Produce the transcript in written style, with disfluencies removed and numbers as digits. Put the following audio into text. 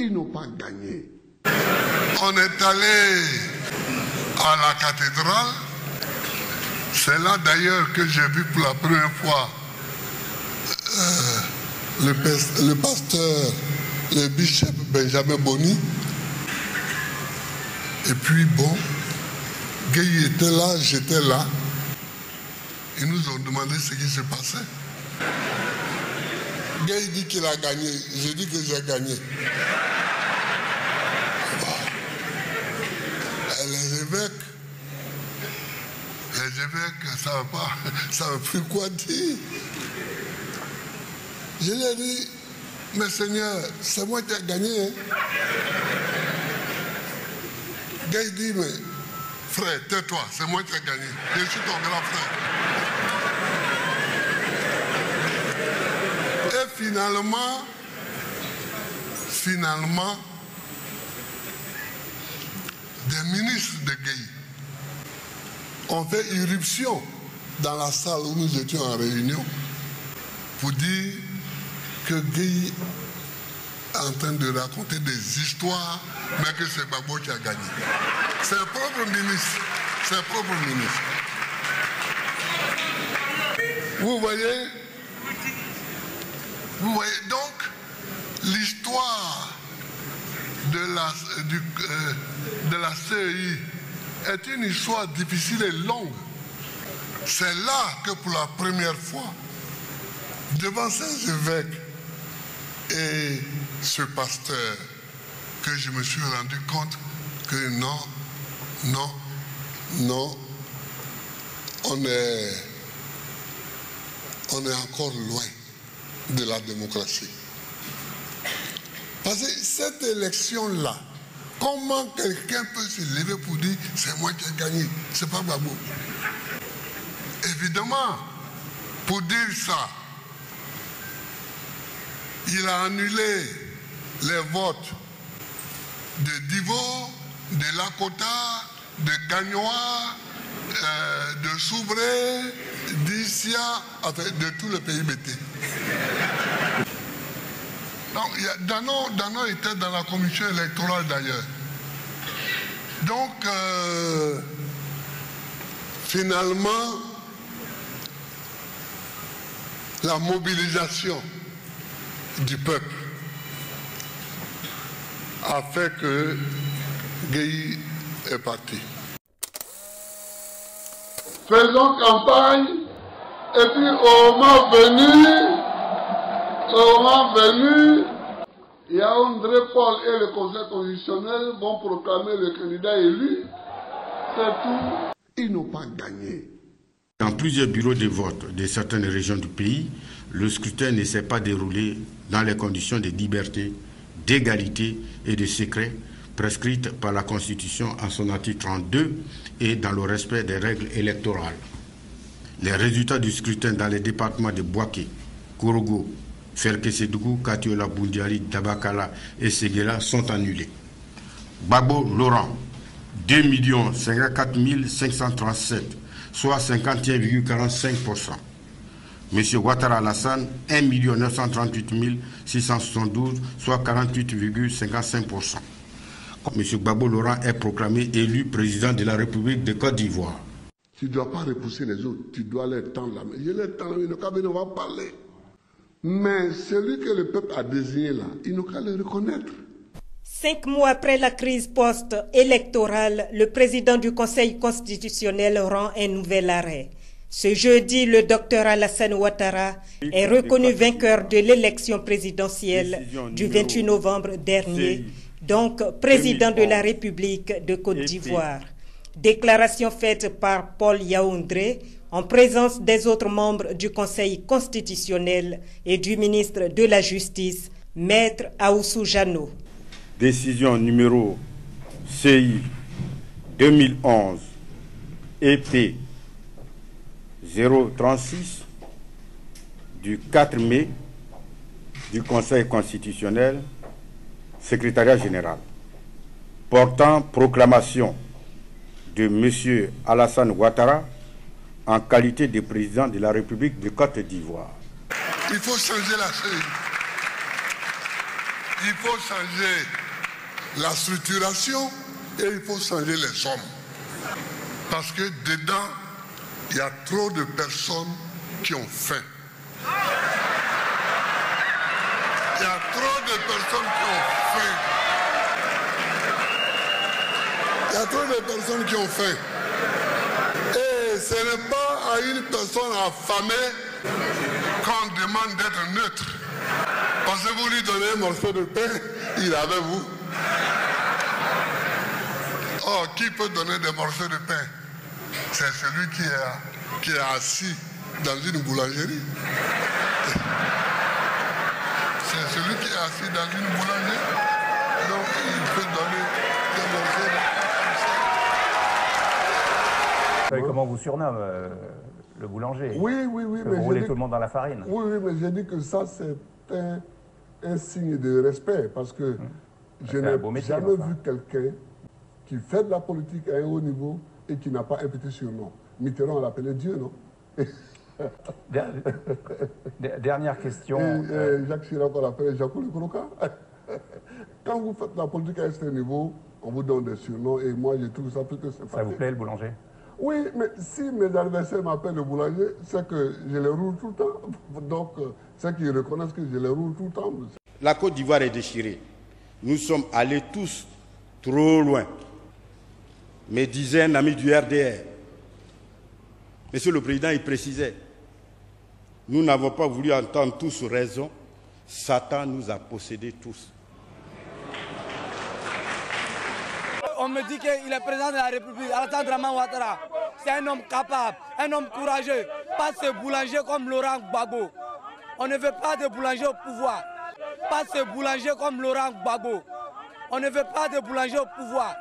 Ils n'ont pas gagné. On est allé à la cathédrale. C'est là d'ailleurs que j'ai vu pour la première fois le pasteur, le bishop Benjamin Boni. Et puis bon, Gueye était là, j'étais là. Ils nous ont demandé ce qui se passait. Gueye dit qu'il a gagné. J'ai dit que j'ai gagné. Les évêques, ça ne veut plus quoi dire. Je lui ai dit, mais Seigneur, c'est moi qui ai gagné. Hein? Gueye dit, mais frère, tais-toi, c'est moi qui ai gagné. Je suis ton grand frère. Et finalement, des ministres de Gueye ont fait irruption dans la salle où nous étions en réunion pour dire que Gueye est en train de raconter des histoires, mais que c'est Gbagbo qui a gagné. C'est un propre ministre. C'est un propre ministre. Vous voyez donc l'histoire de la CEI est une histoire difficile et longue. C'est là que pour la première fois, devant ces évêques et ce pasteur, que je me suis rendu compte que non, on est encore loin de la démocratie. Parce que cette élection-là, comment quelqu'un peut se lever pour dire c'est moi qui ai gagné, c'est pas Gbagbo? Évidemment, pour dire ça, il a annulé les votes de Divo, de Lakota, de Gagnoa, de Soubré, d'Issia, enfin, de tout le pays BT. Donc, Dano était dans la commission électorale d'ailleurs. Donc, finalement, la mobilisation du peuple a fait que Gueye est parti. Faisons campagne et puis au moment venu, Yaoundé Paul et le Conseil constitutionnel vont proclamer le candidat élu. C'est tout. Ils n'ont pas gagné. Dans plusieurs bureaux de vote de certaines régions du pays, le scrutin ne s'est pas déroulé dans les conditions de liberté, d'égalité et de secret prescrites par la Constitution en son article 32 et dans le respect des règles électorales. Les résultats du scrutin dans les départements de Bouaké, Korogo, Ferke-Sédougou, Katiola, Boundiali, Dabakala et Séguéla sont annulés. Gbagbo Laurent, 2 54 537, soit 51,45%. M. Ouattara Alassane, 1 938 672, soit 48,55%. M. Gbagbo Laurent est proclamé élu président de la République de Côte d'Ivoire. Tu ne dois pas repousser les autres, tu dois leur tendre la main. Je leur tends la main, on va parler. Mais celui que le peuple a désigné là, il n'a qu'à le reconnaître. 5 mois après la crise post-électorale, le président du Conseil constitutionnel rend un nouvel arrêt. Ce jeudi, le docteur Alassane Ouattara est reconnu vainqueur de l'élection présidentielle du 28 novembre dernier, donc président de la République de Côte d'Ivoire. Déclaration faite par Paul Yaoundé en présence des autres membres du Conseil constitutionnel et du ministre de la Justice, Maître Aoussou Jano. Décision numéro CI 2011 EP 036 du 4 mai du Conseil constitutionnel, secrétariat général, portant proclamation de M. Alassane Ouattara en qualité de président de la République de Côte d'Ivoire. Il faut changer la feuille. il faut changer la structuration et il faut changer les sommes. Parce que dedans, il y a trop de personnes qui ont faim. Il y a trop de personnes qui ont faim. Il y a trop de personnes qui ont faim. Et ce n'est pas à une personne affamée qu'on demande d'être neutre. Parce que vous lui donnez un morceau de pain, il est avec vous. Oh, qui peut donner des morceaux de pain? C'est celui qui est assis dans une boulangerie. C'est celui qui est assis dans une boulangerie. Donc il peut donner des morceaux de pain. Vous savez comment vous surnomme le boulanger? Oui. Vous roulez tout le monde dans la farine. Oui, mais j'ai dit que ça, c'est un signe de respect. Parce que je n'ai jamais vu quelqu'un qui fait de la politique à un haut niveau et qui n'a pas un petit surnom. Mitterrand l'appelait Dieu, non? Dernière question. Et Jacques Chirac l'appelait Jacques le Croquant. Quand vous faites de la politique à ce niveau, on vous donne des surnoms et moi, je trouve ça plutôt sympathique. Ça vous plaît, le boulanger? Oui, mais si mes adversaires m'appellent le boulanger, c'est que je les roule tout le temps. Donc, c'est qu'ils reconnaissent que je les roule tout le temps. La Côte d'Ivoire est déchirée. Nous sommes allés tous trop loin. Mais disait un ami du RDR, Monsieur le Président, il précisait, nous n'avons pas voulu entendre tous raison, Satan nous a possédés tous. On me dit qu'il est président de la République, Alassane Dramane Ouattara. C'est un homme capable, un homme courageux, pas ce boulanger comme Laurent Gbagbo. On ne veut pas de boulanger au pouvoir, pas ce boulanger comme Laurent Gbagbo. On ne veut pas de boulanger au pouvoir.